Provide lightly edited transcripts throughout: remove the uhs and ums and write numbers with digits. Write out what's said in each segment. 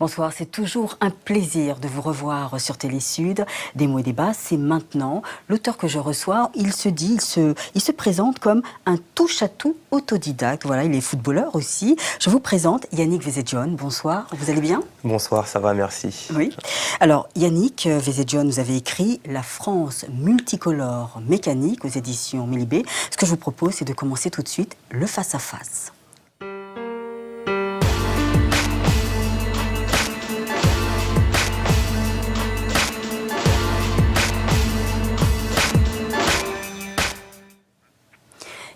Bonsoir, c'est toujours un plaisir de vous revoir sur Télé Sud. Des mots et des bas, c'est maintenant. L'auteur que je reçois, il se présente comme un touche-à-tout autodidacte. Voilà, il est footballeur aussi. Je vous présente Yannick Vezedjian. Bonsoir, vous allez bien? Bonsoir, ça va, merci. Oui. Alors, Yannick Vezedjian, vous avez écrit La France multicolore mécanique aux éditions Milibé. Ce que je vous propose, c'est de commencer tout de suite le face-à-face.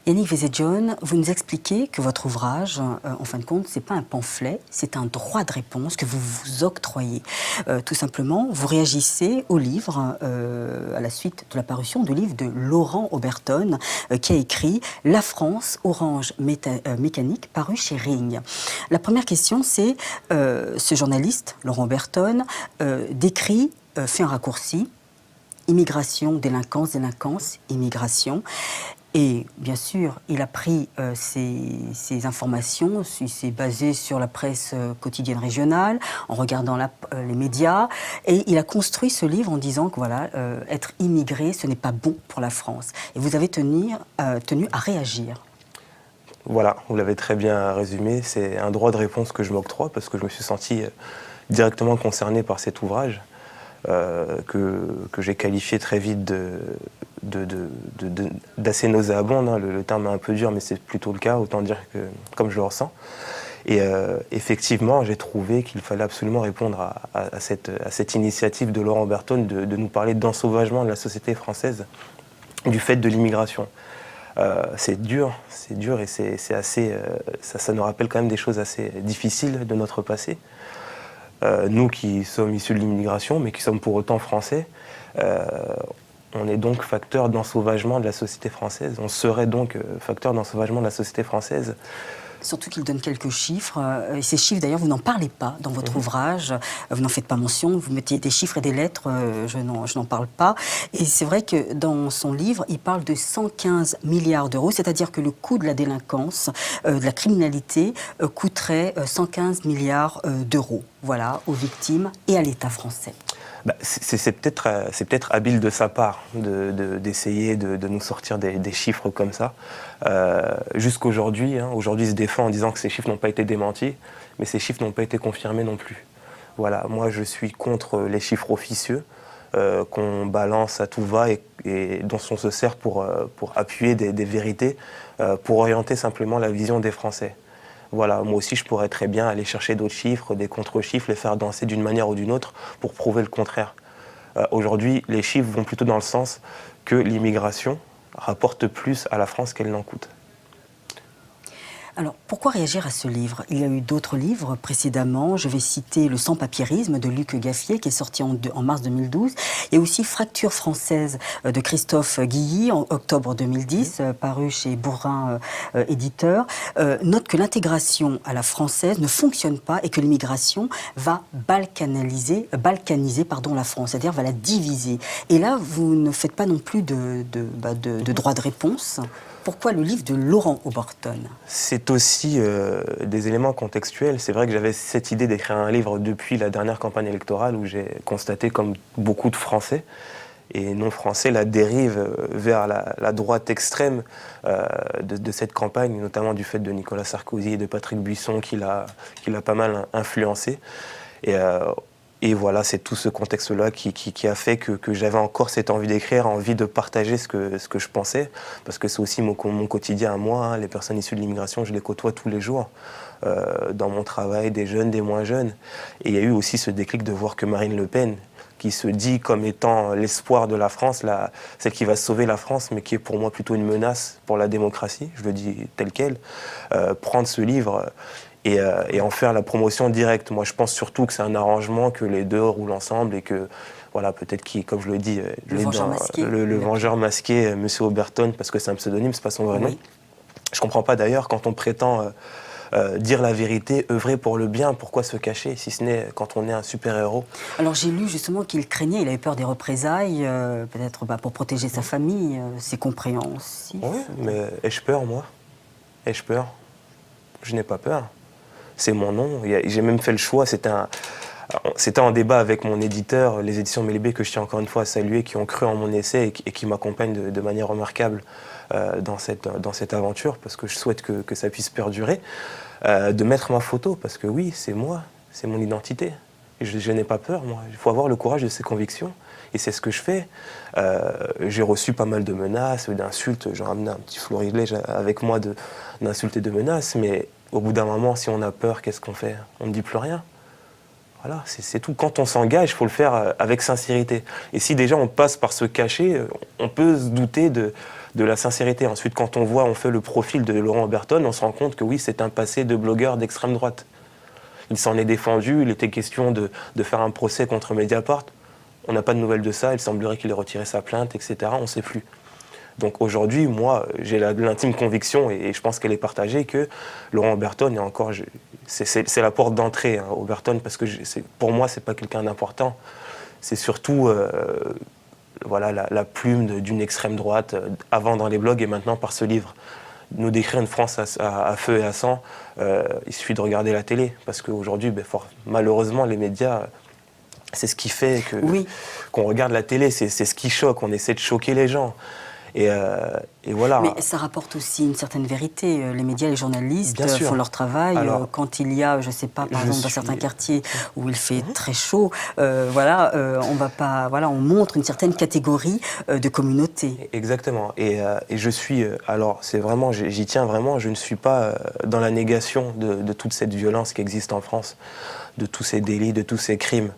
Yannick Vezedjian, vous nous expliquez que votre ouvrage, en fin de compte, c'est pas un pamphlet, c'est un droit de réponse que vous vous octroyez. Tout simplement, vous réagissez au livre, à la suite de la parution du livre de Laurent Oberton, qui a écrit « La France, orange mécanique » paru chez Ring. La première question, c'est, ce journaliste, Laurent Oberton, décrit, fait un raccourci, immigration, délinquance, délinquance, immigration. Et bien sûr, il a pris ces informations, il s'est basé sur la presse quotidienne régionale, en regardant les médias, et il a construit ce livre en disant que voilà, être immigré, ce n'est pas bon pour la France. Et vous avez tenu à réagir. Voilà, vous l'avez très bien résumé, c'est un droit de réponse que je m'octroie parce que je me suis senti directement concerné par cet ouvrage que j'ai qualifié très vite d'assez nauséabond, hein. Le terme est un peu dur, mais c'est plutôt le cas, autant dire que comme je le ressens. Et effectivement, j'ai trouvé qu'il fallait absolument répondre à cette initiative de Laurent Oberton de nous parler d'ensauvagement de la société française, du fait de l'immigration. C'est dur et c'est assez, ça nous rappelle quand même des choses assez difficiles de notre passé. Nous qui sommes issus de l'immigration, mais qui sommes pour autant français, on est donc facteur d'ensauvagement de la société française. On serait donc facteur d'ensauvagement de la société française. Surtout qu'il donne quelques chiffres. Et ces chiffres, d'ailleurs, vous n'en parlez pas dans votre ouvrage. Vous n'en faites pas mention. Vous mettez des chiffres et des lettres. Je n'en parle pas. Et c'est vrai que dans son livre, il parle de 115 milliards d'euros. C'est-à-dire que le coût de la délinquance, de la criminalité, coûterait 115 milliards d'euros. Voilà, aux victimes et à l'État français. Bah, c'est peut-être habile de sa part d'essayer de nous sortir des chiffres comme ça. Jusqu'aujourd'hui, aujourd'hui il se défend en disant que ces chiffres n'ont pas été démentis, mais ces chiffres n'ont pas été confirmés non plus. Voilà, moi je suis contre les chiffres officieux qu'on balance à tout va et dont on se sert pour appuyer des vérités, pour orienter simplement la vision des Français. Voilà, moi aussi je pourrais très bien aller chercher d'autres chiffres, des contre-chiffres, les faire danser d'une manière ou d'une autre pour prouver le contraire. Aujourd'hui, les chiffres vont plutôt dans le sens que l'immigration rapporte plus à la France qu'elle n'en coûte. Alors, pourquoi réagir à ce livre? Il y a eu d'autres livres précédemment. Je vais citer Le sans-papierisme de Luc Gaffier, qui est sorti en mars 2012. Il y a aussi Fracture française de Christophe Guilly, en octobre 2010, paru chez Bourrin éditeur. Note que l'intégration à la française ne fonctionne pas et que l'immigration va balkaniser la France, c'est-à-dire va la diviser. Et là, vous ne faites pas non plus de droit de réponse. Pourquoi le livre de Laurent Oberton? C'est aussi des éléments contextuels. C'est vrai que j'avais cette idée d'écrire un livre depuis la dernière campagne électorale où j'ai constaté, comme beaucoup de Français et non-Français, la dérive vers la droite extrême de cette campagne, notamment du fait de Nicolas Sarkozy et de Patrick Buisson qui l'a pas mal influencé. Et voilà, c'est tout ce contexte-là qui a fait que j'avais encore cette envie d'écrire, envie de partager ce que je pensais, parce que c'est aussi mon quotidien à moi, hein. Les personnes issues de l'immigration, je les côtoie tous les jours, dans mon travail, des jeunes, des moins jeunes. Et il y a eu aussi ce déclic de voir que Marine Le Pen, qui se dit comme étant l'espoir de la France, celle qui va sauver la France, mais qui est pour moi plutôt une menace pour la démocratie, je le dis tel quel, prendre ce livre et en faire la promotion directe. Moi, je pense surtout que c'est un arrangement, que les deux roulent ensemble et que, voilà, peut-être comme je le dis, le vengeur masqué, Monsieur Oberton, parce que c'est un pseudonyme, c'est pas son vrai nom. Je comprends pas d'ailleurs, quand on prétend dire la vérité, œuvrer pour le bien, pourquoi se cacher, si ce n'est quand on est un super-héros? Alors j'ai lu justement qu'il craignait, il avait peur des représailles, peut-être pour protéger sa famille, c'est compréhensif. Oui, mais ai-je peur, moi? Ai-je peur? Je n'ai pas peur. c'est mon nom. J'ai même fait le choix, c'était en débat avec mon éditeur, les éditions Mélibé, que je tiens encore une fois à saluer, qui ont cru en mon essai et qui m'accompagnent de manière remarquable dans cette aventure, parce que je souhaite que ça puisse perdurer, de mettre ma photo, parce que oui, c'est moi, c'est mon identité. Et je n'ai pas peur, moi. Il faut avoir le courage de ses convictions. Et c'est ce que je fais. J'ai reçu pas mal de menaces, d'insultes. J'ai ramené un petit florilège avec moi d'insultes et de menaces. Mais au bout d'un moment, si on a peur, qu'est-ce qu'on fait? On ne dit plus rien. Voilà, c'est tout. Quand on s'engage, il faut le faire avec sincérité. Et si déjà on passe par se cacher, on peut se douter de la sincérité. Ensuite, quand on fait le profil de Laurent Oberton, on se rend compte que oui, c'est un passé de blogueur d'extrême droite. Il s'en est défendu, il était question de faire un procès contre Mediapart. On n'a pas de nouvelles de ça, il semblerait qu'il ait retiré sa plainte, etc. On ne sait plus. Donc aujourd'hui, moi, j'ai l'intime conviction, et je pense qu'elle est partagée, que Laurent Oberton est encore... C'est la porte d'entrée, hein, Oberton, parce que pour moi, ce n'est pas quelqu'un d'important. C'est surtout voilà, la plume d'une extrême droite, avant dans les blogs et maintenant par ce livre. Nous décrire une France à feu et à sang, il suffit de regarder la télé, parce qu'aujourd'hui, malheureusement, les médias, c'est ce qui fait qu'on regarde la télé, c'est ce qui choque, on essaie de choquer les gens. Et voilà. Mais ça rapporte aussi une certaine vérité. Les médias, les journalistes font leur travail. Alors, quand il y a, je ne sais pas, par exemple, dans certains quartiers où il fait très chaud, on va pas, on montre une certaine catégorie de communauté. Exactement. Et je suis, alors c'est vraiment, j'y tiens vraiment, je ne suis pas dans la négation de toute cette violence qui existe en France, de tous ces délits, de tous ces crimes.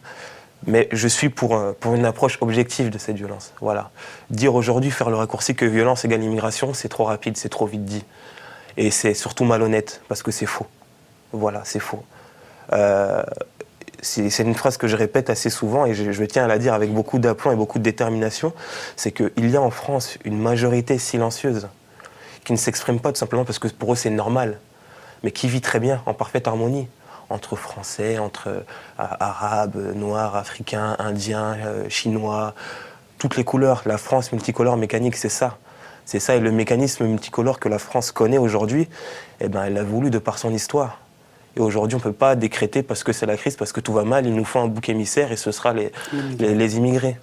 Mais je suis pour une approche objective de cette violence. Voilà. Dire aujourd'hui, faire le raccourci que violence égale immigration, c'est trop rapide, c'est trop vite dit. Et c'est surtout malhonnête, parce que c'est faux. Voilà, c'est faux. C'est une phrase que je répète assez souvent, et je tiens à la dire avec beaucoup d'aplomb et beaucoup de détermination, c'est qu'il y a en France une majorité silencieuse qui ne s'exprime pas tout simplement parce que pour eux c'est normal, mais qui vit très bien, en parfaite harmonie, entre Français, entre Arabes, Noirs, Africains, Indiens, Chinois, toutes les couleurs. La France multicolore mécanique, c'est ça. C'est ça, et le mécanisme multicolore que la France connaît aujourd'hui, elle l'a voulu de par son histoire. Et aujourd'hui, on ne peut pas décréter parce que c'est la crise, parce que tout va mal, il nous faut un bouc émissaire et ce sera les immigrés.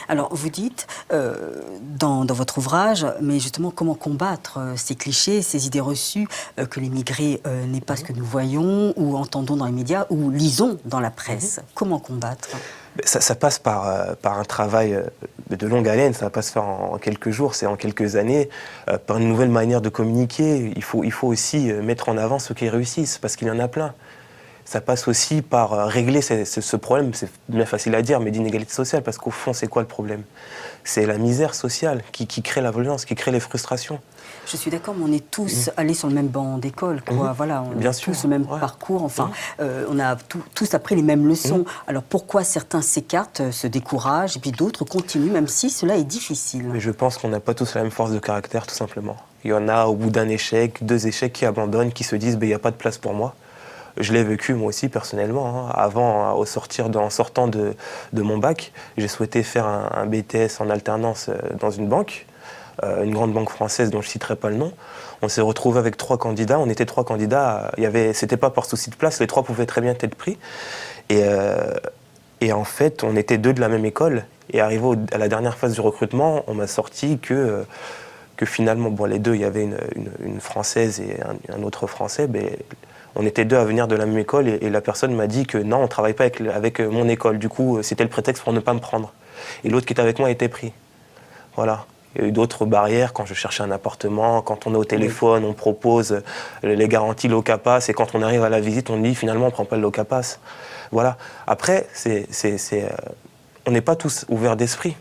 Alors, vous dites dans votre ouvrage, mais justement, comment combattre ces clichés, ces idées reçues que l'immigré n'est pas ce que nous voyons ou entendons dans les médias ou lisons dans la presse. Comment combattre? Ça passe par un travail de longue haleine, ça ne va pas se faire en quelques jours, c'est en quelques années, par une nouvelle manière de communiquer. Il faut aussi mettre en avant ceux qui réussissent, parce qu'il y en a plein. Ça passe aussi par régler ce problème, c'est bien facile à dire, mais d'inégalité sociale, parce qu'au fond, c'est quoi le problème? C'est la misère sociale qui crée la violence, qui crée les frustrations. Je suis d'accord, mais on est tous allés sur le même banc d'école, quoi. Voilà, on a tous le même parcours, enfin, on a tous appris les mêmes leçons. Alors pourquoi certains s'écartent, se découragent, et puis d'autres continuent, même si cela est difficile? Mais je pense qu'on n'a pas tous la même force de caractère, tout simplement. Il y en a, au bout d'un échec, 2 échecs, qui abandonnent, qui se disent il n'y a pas de place pour moi. Je l'ai vécu moi aussi personnellement. Avant, en sortant de mon bac, j'ai souhaité faire un BTS en alternance dans une banque, une grande banque française dont je ne citerai pas le nom. On s'est retrouvés avec 3 candidats. On était 3 candidats. C'était pas par souci de place. Les 3 pouvaient très bien être pris. Et en fait, on était 2 de la même école. Et arrivé à la dernière phase du recrutement, on m'a sorti que finalement, les 2, il y avait une Française et un autre Français. On était 2 à venir de la même école et la personne m'a dit que non, on ne travaille pas avec mon école. Du coup, c'était le prétexte pour ne pas me prendre. Et l'autre qui était avec moi a été pris. Voilà. Il y a eu d'autres barrières quand je cherchais un appartement, quand on est au téléphone, on propose les garanties Locapass et quand on arrive à la visite, on dit finalement on ne prend pas le Locapass. Voilà. Après, on n'est pas tous ouverts d'esprit.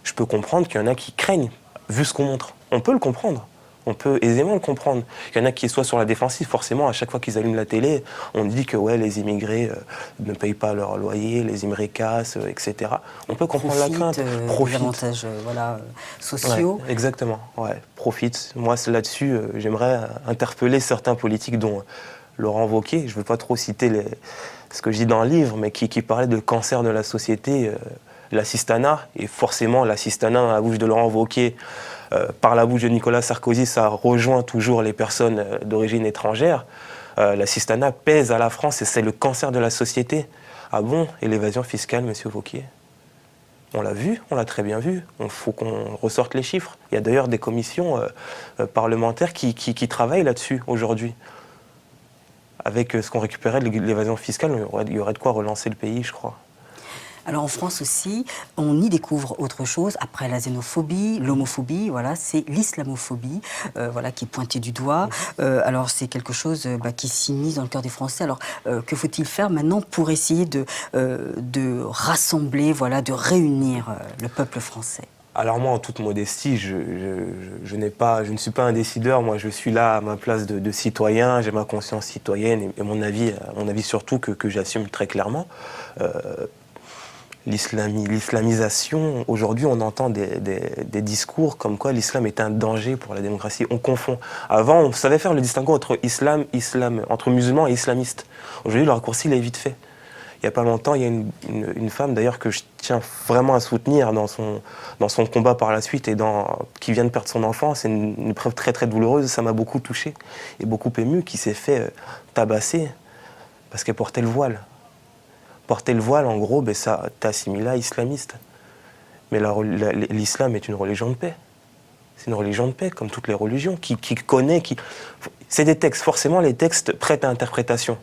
Je peux comprendre qu'il y en a qui craignent, vu ce qu'on montre. On peut le comprendre. On peut aisément le comprendre. Il y en a qui soient sur la défensive, forcément, à chaque fois qu'ils allument la télé, on dit que les immigrés ne payent pas leur loyer, les immigrés cassent, etc. On peut comprendre la crainte. Profitent des avantages sociaux. Ouais, exactement, profitent. Moi, là-dessus, j'aimerais interpeller certains politiques, dont Laurent Wauquiez, je ne veux pas trop citer ce que je dis dans le livre, mais qui parlait de cancer de la société, l'assistanat, et forcément l'assistanat dans la bouche de Laurent Wauquiez, par la bouche de Nicolas Sarkozy, ça rejoint toujours les personnes d'origine étrangère. L'assistanat pèse à la France et c'est le cancer de la société. Ah bon? Et l'évasion fiscale, monsieur Wauquiez? On l'a vu, on l'a très bien vu. Il faut qu'on ressorte les chiffres. Il y a d'ailleurs des commissions parlementaires qui travaillent là-dessus aujourd'hui. Avec ce qu'on récupérait de l'évasion fiscale, il y aurait de quoi relancer le pays, je crois. Alors en France aussi, on y découvre autre chose. Après la xénophobie, l'homophobie, voilà, c'est l'islamophobie, voilà, qui est pointée du doigt. Alors c'est quelque chose qui s'immisce dans le cœur des Français. Alors que faut-il faire maintenant pour essayer de rassembler, voilà, de réunir le peuple français? Alors moi, en toute modestie, je ne suis pas un décideur. Moi, je suis là à ma place de citoyen. J'ai ma conscience citoyenne et mon avis surtout que j'assume très clairement. L'islamisation, aujourd'hui, on entend des discours comme quoi l'islam est un danger pour la démocratie. On confond. Avant, on savait faire le distinguo entre entre musulmans et islamistes. Aujourd'hui, le raccourci, il est vite fait. Il n'y a pas longtemps, il y a une femme d'ailleurs que je tiens vraiment à soutenir dans son combat par la suite et qui vient de perdre son enfant. C'est une épreuve très très douloureuse, ça m'a beaucoup touché et beaucoup ému, qui s'est fait tabasser parce qu'elle portait le voile. Porter le voile, en gros, ça t'assimile à islamiste. Mais l'islam est une religion de paix. C'est une religion de paix, comme toutes les religions, qui connaît... C'est des textes, forcément, les textes prêtent à interprétation.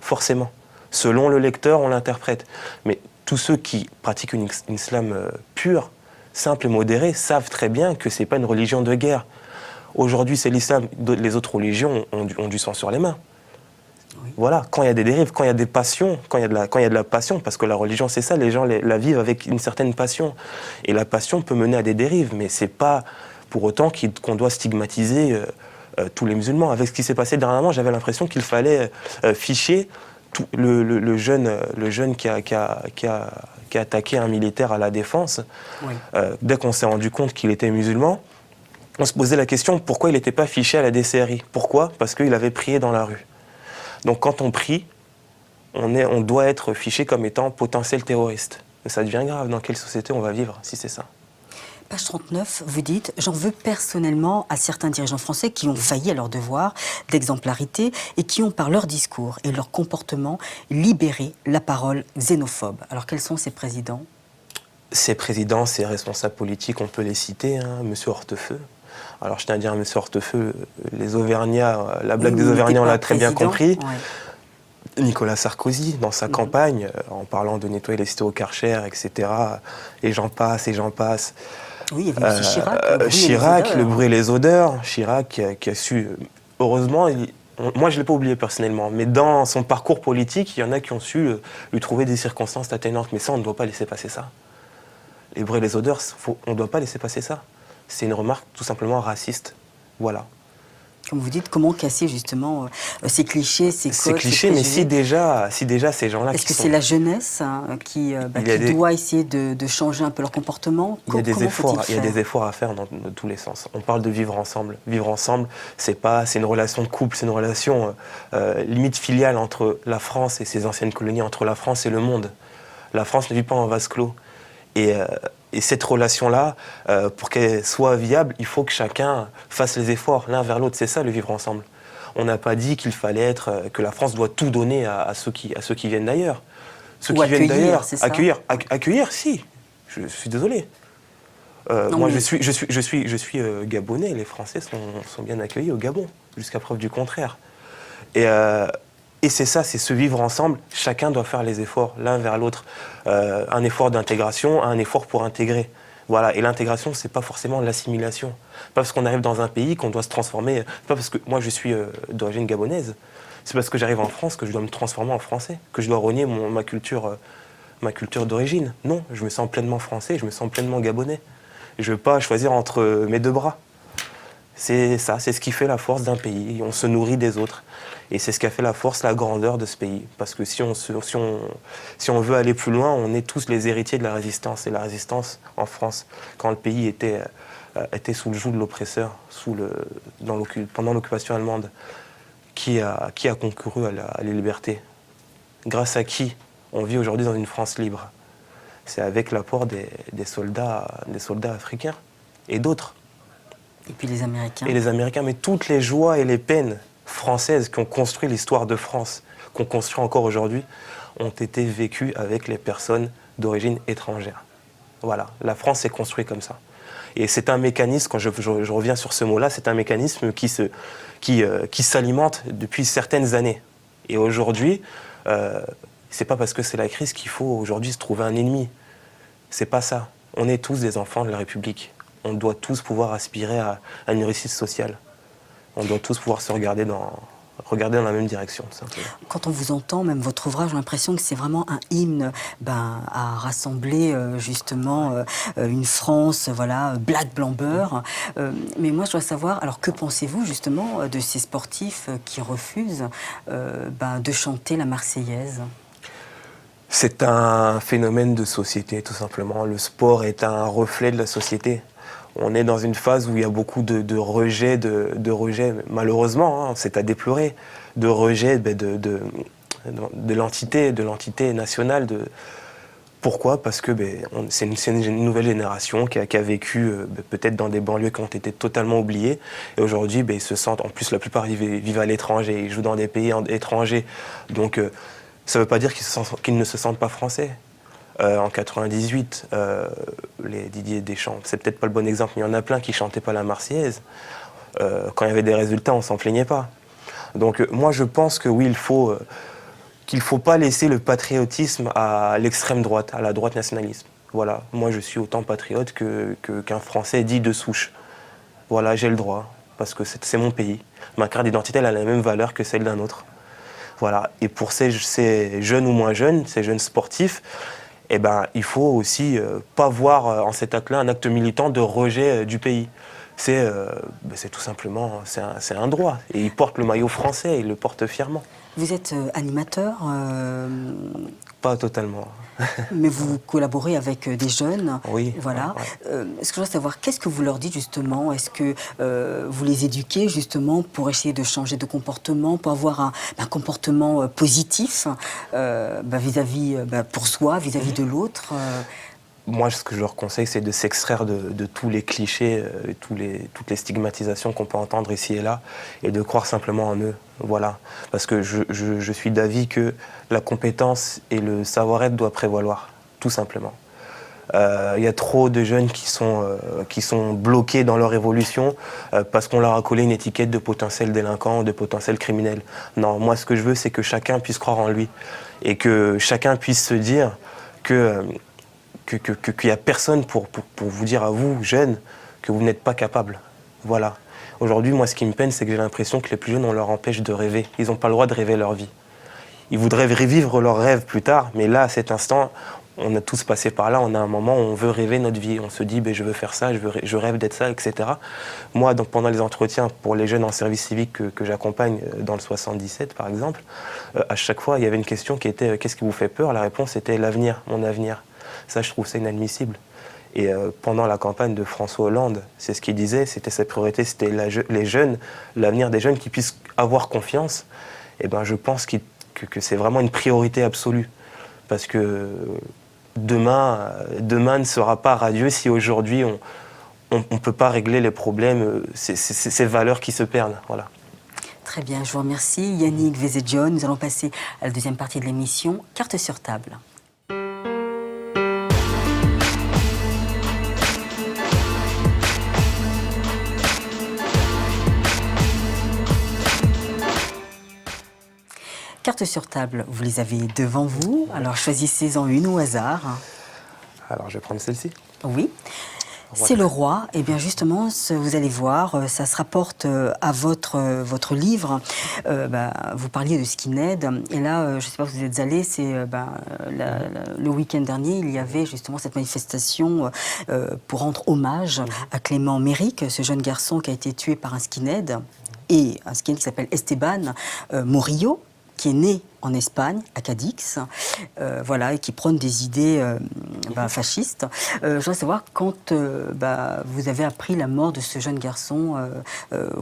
Forcément. Selon le lecteur, on l'interprète. Mais tous ceux qui pratiquent un islam pur, simple et modéré, savent très bien que ce n'est pas une religion de guerre. Aujourd'hui, c'est l'islam. Les autres religions ont du sang sur les mains. Oui. Voilà, quand il y a des dérives, quand il y a des passions, quand il y a de la passion, parce que la religion c'est ça, les gens la vivent avec une certaine passion. Et la passion peut mener à des dérives, mais c'est pas pour autant qu'on doit stigmatiser tous les musulmans. Avec ce qui s'est passé dernièrement, j'avais l'impression qu'il fallait ficher le jeune qui a attaqué un militaire à la Défense. Oui. Dès qu'on s'est rendu compte qu'il était musulman, on se posait la question pourquoi il n'était pas fiché à la DCRI. Pourquoi? Parce qu'il avait prié dans la rue. Donc quand on prie, on doit être fiché comme étant potentiel terroriste. Mais ça devient grave. Dans quelle société on va vivre si c'est ça? Page 39, vous dites « J'en veux personnellement à certains dirigeants français qui ont failli à leur devoir d'exemplarité et qui ont, par leur discours et leur comportement, libéré la parole xénophobe. » Alors quels sont ces présidents? Ces présidents, ces responsables politiques, on peut les citer, hein, Monsieur Hortefeux. Alors je tiens à dire, M. Hortefeux, les Auvergnats, la blague des Auvergnats, on l'a très bien compris. Ouais. Nicolas Sarkozy, dans sa campagne, en parlant de nettoyer les cités au Karcher, etc. Et j'en passe, et j'en passe. Oui, il y avait aussi Chirac, le bruit et les odeurs. Chirac qui a su, heureusement, moi je ne l'ai pas oublié personnellement, mais dans son parcours politique, il y en a qui ont su lui trouver des circonstances atténuantes. Mais ça, on ne doit pas laisser passer ça. Les bruits et les odeurs, on ne doit pas laisser passer ça. C'est une remarque tout simplement raciste. Voilà. Comme vous dites, comment casser justement ces clichés, ces codes, ces clichés, mais si déjà ces gens-là... Est-ce que c'est la jeunesse qui doit essayer de changer un peu leur comportement? Il y a des efforts à faire dans tous les sens. On parle de vivre ensemble. Vivre ensemble, c'est une relation de couple, c'est une relation limite filiale entre la France et ses anciennes colonies, entre la France et le monde. La France ne vit pas en vase clos. Et cette relation-là, pour qu'elle soit viable, il faut que chacun fasse les efforts l'un vers l'autre. C'est ça, le vivre ensemble. On n'a pas dit qu'il fallait que la France doit tout donner à ceux qui viennent d'ailleurs. Ceux qui viennent d'ailleurs, accueillir, si. Je suis désolé. Moi, je suis gabonais. Les Français sont bien accueillis au Gabon, jusqu'à preuve du contraire. Et c'est ça, c'est se vivre ensemble. Chacun doit faire les efforts l'un vers l'autre. Un effort d'intégration, un effort pour intégrer. Voilà. Et l'intégration, c'est pas forcément l'assimilation. Pas parce qu'on arrive dans un pays qu'on doit se transformer. Pas parce que moi je suis d'origine gabonaise. C'est parce que j'arrive en France que je dois me transformer en français, que je dois renier ma culture d'origine. Non, je me sens pleinement français, je me sens pleinement gabonais. Je veux pas choisir entre mes deux bras. C'est ça, c'est ce qui fait la force d'un pays. On se nourrit des autres. Et c'est ce qui a fait la force, la grandeur de ce pays. Parce que si on veut aller plus loin, on est tous les héritiers de la résistance. Et la résistance en France, quand le pays était sous le joug de l'oppresseur, pendant l'occupation allemande, qui a concouru à la liberté? Grâce à qui on vit aujourd'hui dans une France libre? C'est avec l'apport des soldats africains et d'autres. Et puis les Américains. Et les Américains, mais toutes les joies et les peines françaises qui ont construit l'histoire de France, qu'on construit encore aujourd'hui, ont été vécues avec les personnes d'origine étrangère. Voilà, la France s'est construite comme ça. Et c'est un mécanisme, quand je reviens sur ce mot-là, c'est un mécanisme qui s'alimente depuis certaines années. Et aujourd'hui, c'est pas parce que c'est la crise qu'il faut aujourd'hui se trouver un ennemi. C'est pas ça. On est tous des enfants de la République. On doit tous pouvoir aspirer à une réussite sociale. On doit tous pouvoir se regarder dans la même direction, tout simplement. Quand on vous entend, même votre ouvrage, j'ai l'impression que c'est vraiment un hymne à rassembler justement une France, voilà, black, blanc, beurre. Mais moi, je dois savoir, alors que pensez-vous justement de ces sportifs qui refusent de chanter la Marseillaise ? C'est un phénomène de société, tout simplement. Le sport est un reflet de la société. On est dans une phase où il y a beaucoup de rejet, malheureusement, hein, c'est à déplorer, de rejet de l'entité nationale. Pourquoi ? Parce que c'est une nouvelle génération qui a vécu peut-être dans des banlieues qui ont été totalement oubliées. Et aujourd'hui, ils se sentent, en plus la plupart vivent à l'étranger, ils jouent dans des pays étrangers. Donc ça ne veut pas dire qu'ils ne se sentent pas français. En 98, les Didier Deschamps, c'est peut-être pas le bon exemple, mais il y en a plein qui chantaient pas la Marseillaise. Quand il y avait des résultats, on s'en plaignait pas. Donc moi je pense que oui, qu'il faut pas laisser le patriotisme à l'extrême droite, à la droite nationaliste. Voilà, moi je suis autant patriote qu'un Français dit de souche. Voilà, j'ai le droit, parce que c'est mon pays. Ma carte d'identité, elle a la même valeur que celle d'un autre. Voilà, et pour ces jeunes ou moins jeunes, ces jeunes sportifs, il faut aussi pas voir en cet acte-là un acte militant de rejet du pays. C'est tout simplement, c'est un droit. Et ils portent le maillot français, ils le portent fièrement. Vous êtes animateur Pas totalement. Mais vous collaborez avec des jeunes. Oui. Voilà. Ouais. Ce que je veux savoir, qu'est-ce que vous leur dites justement? Est-ce que vous les éduquez justement pour essayer de changer de comportement, pour avoir un comportement positif vis-à-vis, pour soi, vis-à-vis de l'autre Moi, ce que je leur conseille, c'est de s'extraire de tous les clichés, toutes les stigmatisations qu'on peut entendre ici et là, et de croire simplement en eux. Voilà. Parce que je suis d'avis que la compétence et le savoir-être doivent prévaloir, tout simplement. Il y a trop de jeunes qui sont bloqués dans leur évolution parce qu'on leur a collé une étiquette de potentiel délinquant, de potentiel criminel. Non, moi, ce que je veux, c'est que chacun puisse croire en lui et que chacun puisse se dire qu'il n'y a personne pour vous dire à vous, jeunes, que vous n'êtes pas capable. Voilà. Aujourd'hui, moi, ce qui me peine, c'est que j'ai l'impression que les plus jeunes, on leur empêche de rêver. Ils n'ont pas le droit de rêver leur vie. Ils voudraient revivre leurs rêves plus tard, mais là, à cet instant, on a tous passé par là, on a un moment où on veut rêver notre vie. On se dit, je veux faire ça, je rêve d'être ça, etc. Moi, donc, pendant les entretiens pour les jeunes en service civique que j'accompagne dans le 77, par exemple, à chaque fois, il y avait une question qui était « Qu'est-ce qui vous fait peur ?» La réponse était « L'avenir, mon avenir ». Ça, je trouve ça inadmissible. Et pendant la campagne de François Hollande, c'est ce qu'il disait, c'était sa priorité, c'était les jeunes, l'avenir des jeunes qui puissent avoir confiance. Et je pense que c'est vraiment une priorité absolue. Parce que demain ne sera pas radieux si aujourd'hui on ne peut pas régler les problèmes, ces valeurs qui se perdent. Voilà. Très bien, je vous remercie. Yannick Vezedjian, nous allons passer à la deuxième partie de l'émission, carte sur table. Cartes sur table, vous les avez devant vous. Alors choisissez-en une au hasard. Alors je vais prendre celle-ci. Oui. C'est le roi. Et bien justement, vous allez voir, ça se rapporte à votre livre. Vous parliez de skinhead. Et là, je ne sais pas si vous êtes allé, c'est le week-end dernier, il y avait justement cette manifestation pour rendre hommage à Clément Méric, ce jeune garçon qui a été tué par un skinhead. Et un skinhead qui s'appelle Esteban Morillo, qui est né en Espagne, à Cadix, et qui prône des idées fascistes. Je voudrais savoir, quand vous avez appris la mort de ce jeune garçon,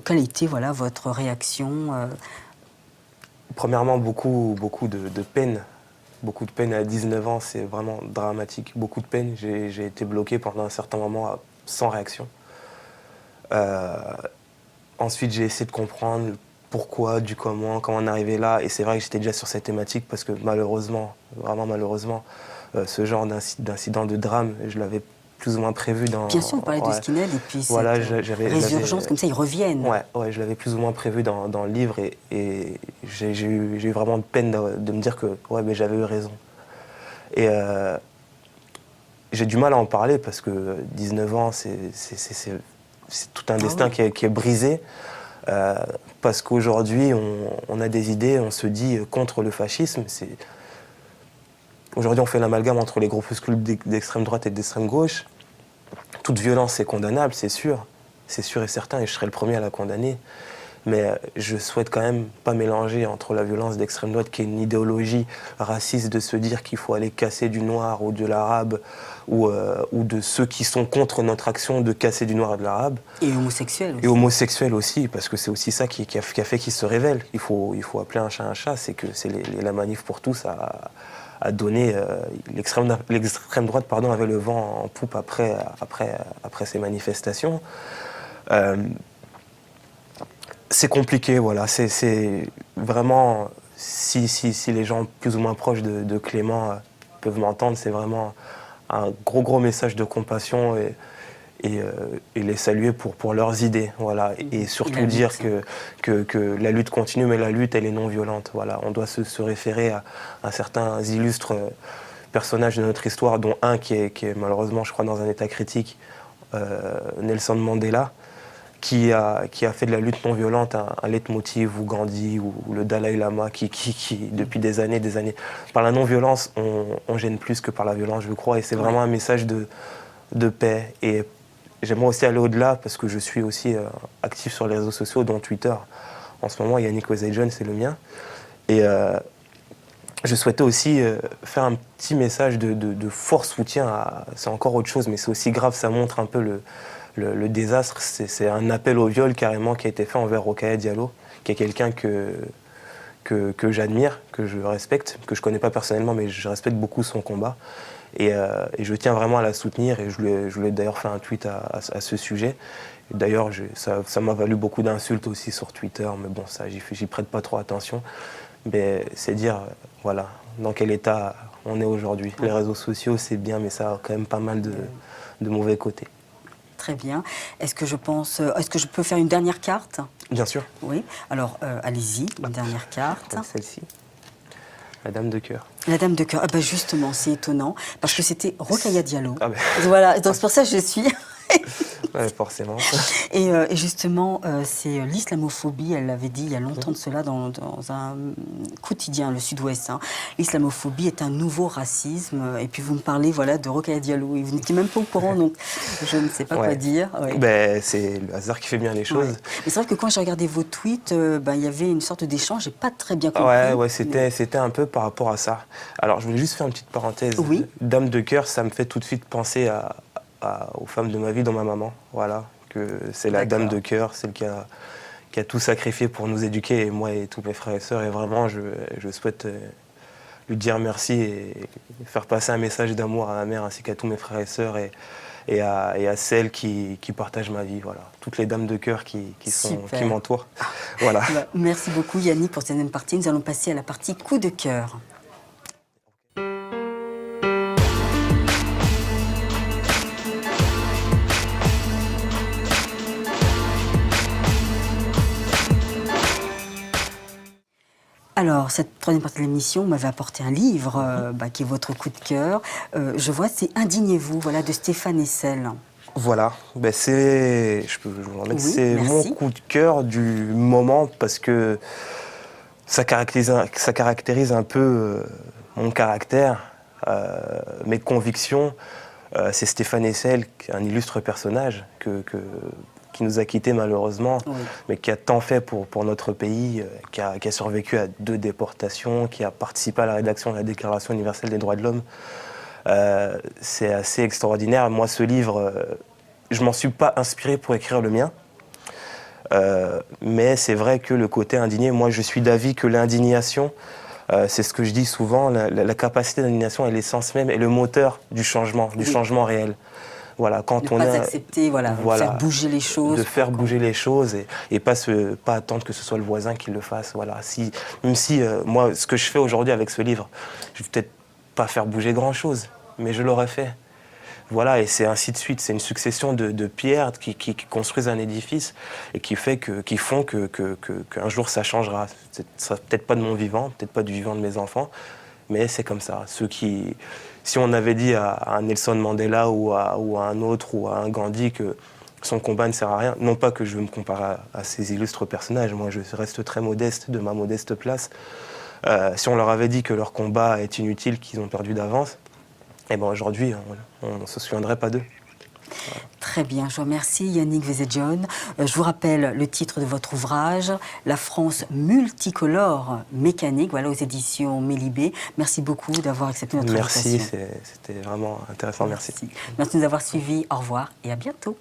quelle a été votre réaction Premièrement, beaucoup de peine. Beaucoup de peine à 19 ans, c'est vraiment dramatique. Beaucoup de peine. J'ai été bloqué pendant un certain moment sans réaction. Ensuite, j'ai essayé de comprendre pourquoi, du comment on est arrivé là. Et c'est vrai que j'étais déjà sur cette thématique parce que malheureusement, vraiment malheureusement, ce genre d'incident, de drame, je l'avais plus ou moins prévu dans... Bien sûr, on parlait de Skinhead et puis voilà, cette résurgence, comme ça, ils reviennent. Ouais, je l'avais plus ou moins prévu dans le livre et j'ai eu vraiment de peine de me dire que ouais, mais j'avais eu raison. Et j'ai du mal à en parler parce que 19 ans, c'est tout un destin qui est brisé. Parce qu'aujourd'hui, on a des idées, on se dit contre le fascisme. Aujourd'hui, on fait l'amalgame entre les groupuscules d'extrême droite et d'extrême gauche. Toute violence est condamnable, c'est sûr et certain, et je serai le premier à la condamner. Mais je souhaite quand même pas mélanger entre la violence d'extrême droite, qui est une idéologie raciste de se dire qu'il faut aller casser du noir ou de l'arabe, ou de ceux qui sont contre notre action de casser du noir et de l'arabe. Et homosexuels aussi. Et homosexuels aussi, parce que c'est aussi ça qui a fait qu'ils se révèlent. Il faut appeler un chat, c'est que c'est la manif pour tous a donné... l'extrême droite avait le vent en poupe après ces manifestations. C'est compliqué, voilà. C'est vraiment... Si les gens plus ou moins proches de Clément peuvent m'entendre, c'est vraiment un gros message de compassion et les saluer pour leurs idées, voilà. Et surtout dire que la lutte continue, mais la lutte, elle est non violente, voilà. On doit se référer à certains illustres personnages de notre histoire, dont un qui est malheureusement, je crois, dans un état critique, Nelson Mandela, qui a fait de la lutte non violente un leitmotiv, ou Gandhi, ou le Dalai Lama, qui depuis des années, par la non-violence, on gêne plus que par la violence, je crois, et c'est vraiment un message de paix. Et j'aimerais aussi aller au-delà, parce que je suis aussi actif sur les réseaux sociaux, dont Twitter. En ce moment, Yannick Ozeidjon, c'est le mien. Et je souhaitais aussi faire un petit message de fort soutien. C'est encore autre chose, mais c'est aussi grave, ça montre un peu le désastre. C'est un appel au viol carrément qui a été fait envers Rokhaya Diallo, qui est quelqu'un que j'admire, que je respecte, que je ne connais pas personnellement, mais je respecte beaucoup son combat. Et je tiens vraiment à la soutenir, et je lui ai d'ailleurs fait un tweet à ce sujet. D'ailleurs, ça m'a valu beaucoup d'insultes aussi sur Twitter, mais bon, ça, j'y prête pas trop attention. Mais c'est dire, voilà, dans quel état on est aujourd'hui. Les réseaux sociaux, c'est bien, mais ça a quand même pas mal de mauvais côtés. Très bien. Est-ce que je peux faire une dernière carte? Bien sûr. Oui. Alors, allez-y, une dernière carte. Celle-ci. La Dame de cœur. La Dame de cœur. Ah ben justement, c'est étonnant, parce que c'était Rokhaya Diallo. Ah ben. Voilà, donc c'est pour ça que je suis... Ouais, forcément. Et justement, c'est l'islamophobie, elle l'avait dit il y a longtemps de cela dans un quotidien, le Sud-Ouest. Hein. L'islamophobie est un nouveau racisme. Et puis vous me parlez de Rokhaya Diallo. Et vous n'étiez même pas au courant, donc je ne sais pas quoi dire. Ouais. Ben, c'est le hasard qui fait bien les choses. Ouais. Mais c'est vrai que quand j'ai regardé vos tweets, il y avait une sorte d'échange, j'ai pas très bien compris. Ouais, c'était un peu par rapport à ça. Alors, je voulais juste faire une petite parenthèse. Oui. Dame de cœur, ça me fait tout de suite penser aux femmes de ma vie, dont ma maman, voilà, que c'est la Dame de cœur, celle qui a tout sacrifié pour nous éduquer, et moi et tous mes frères et sœurs, et vraiment je souhaite lui dire merci et faire passer un message d'amour à ma mère ainsi qu'à tous mes frères et sœurs et à celles qui partagent ma vie, voilà, toutes les dames de cœur qui m'entourent. Voilà. Merci beaucoup Yannick pour cette deuxième partie. Nous allons passer à la partie coup de cœur. Alors, cette troisième partie de l'émission m'avait apporté un livre qui est votre coup de cœur. Je vois, c'est Indignez-vous, voilà, de Stéphane Hessel. Voilà, ben c'est mon coup de cœur du moment parce que ça caractérise un peu mon caractère, mes convictions. C'est Stéphane Hessel, un illustre personnage qui nous a quittés malheureusement, mais qui a tant fait pour notre pays, qui a survécu à 2 déportations, qui a participé à la rédaction de la Déclaration universelle des droits de l'homme. C'est assez extraordinaire. Moi, ce livre, je ne m'en suis pas inspiré pour écrire le mien, mais c'est vrai que le côté indigné, moi je suis d'avis que l'indignation, c'est ce que je dis souvent, la capacité d'indignation est l'essence même et le moteur du changement réel. Voilà, quand Ne on pas a, accepter, voilà, voilà, faire bouger les choses. de faire bouger les choses et pas attendre que ce soit le voisin qui le fasse. Voilà. Même si, moi, ce que je fais aujourd'hui avec ce livre, je vais peut-être pas faire bouger grand-chose, mais je l'aurais fait. Voilà, et c'est ainsi de suite. C'est une succession de pierres qui construisent un édifice et qui font qu'un jour ça changera. Ça sera peut-être pas de mon vivant, peut-être pas du vivant de mes enfants, mais c'est comme ça. Si on avait dit à un Nelson Mandela ou à un autre ou à un Gandhi que son combat ne sert à rien, non pas que je veux me comparer à ces illustres personnages, moi je reste très modeste de ma modeste place. Si on leur avait dit que leur combat est inutile, qu'ils ont perdu d'avance, eh ben aujourd'hui, on ne se souviendrait pas d'eux. Voilà. Très bien, je vous remercie Yannick Vézégione. Je vous rappelle le titre de votre ouvrage, La France multicolore mécanique, voilà aux éditions Mélibé. Merci beaucoup d'avoir accepté notre invitation. Merci, c'était vraiment intéressant, merci. Merci de nous avoir suivis, au revoir et à bientôt.